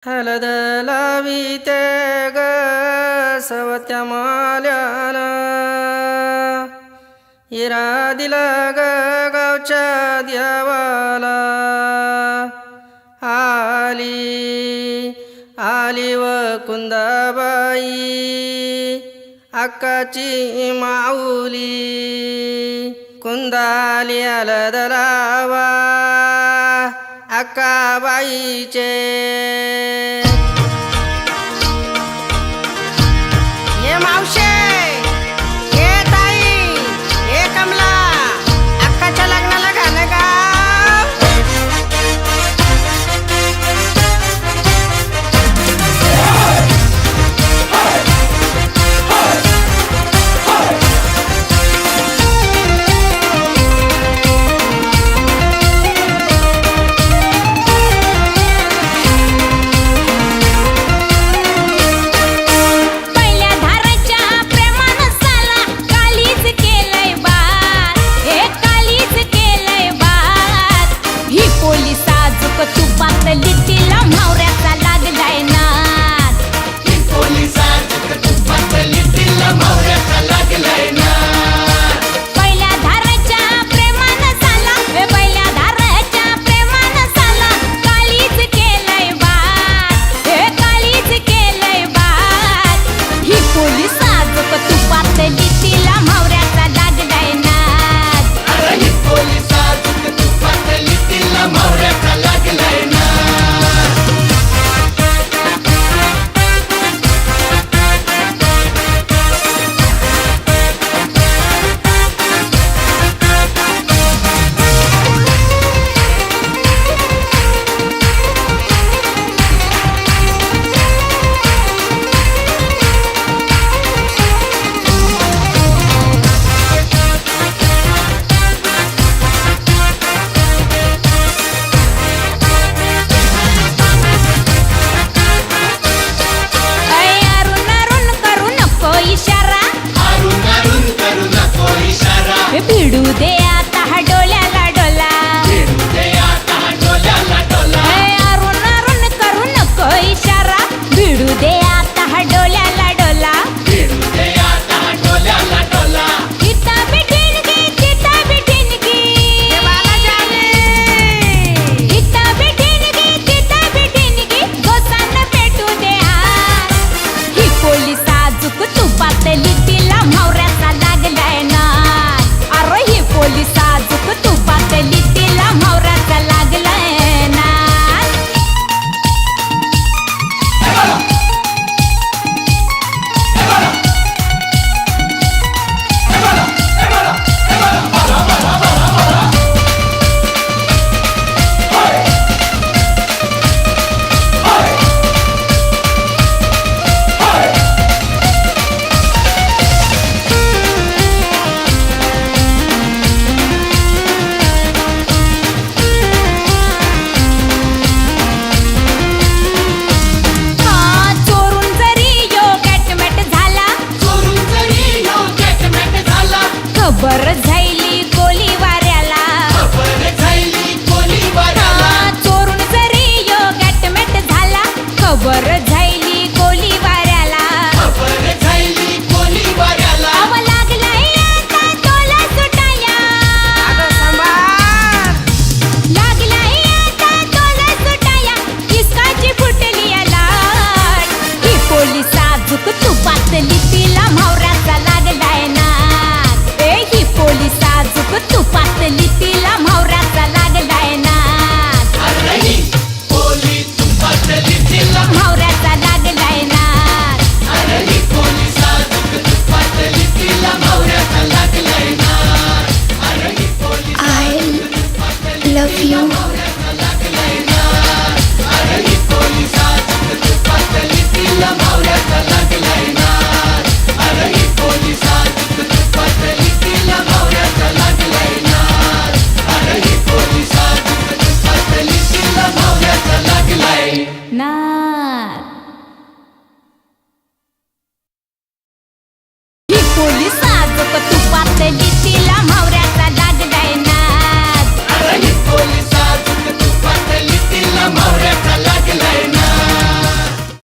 हलद लाविते ग सवत्या माल्यानं हिरा दिला ग गावच्या देवाला आली आली व कुंदाबाई अक्काची माऊली कुंदाली हलद लावा अक्काबाईचे ये मावशे ये ताई ये कमला अक्काच्या लग्नाला घाल का भिडू दे आता हा डोल्याला डोला अरुण अरुण करू नको इशारा भिडू दे आता हा डोल्याला डोला इता बिठीनगी तिता बिठीनगी इता बिठीनगी तिता बिठीनगी गोसांन पेटू दे हात ही पोलीस आजूक तुपातली तिला म्हावऱ्याचा लागलाय ना पोलीस आजूक तुपातली तिला म्हावऱ्याचा लागलाय ना खबर झाली गोली वाऱ्याला चोरून जरी यो गॅटमेट झाला खबर झाली गोली वाऱ्याला अव लागलाय आता तोला सुटाया लागलाय आता तोला सुटाया किसकाची फुटली लाट ही पोलीस आजूक तुपातली तिला म्हावऱ्याचा लागलाय ना पोलीस आजूक तुपातली तिला म्हावऱ्याचा लागलाय ना म्हावऱ्याचा लागलाय ना I love you. He police आजूक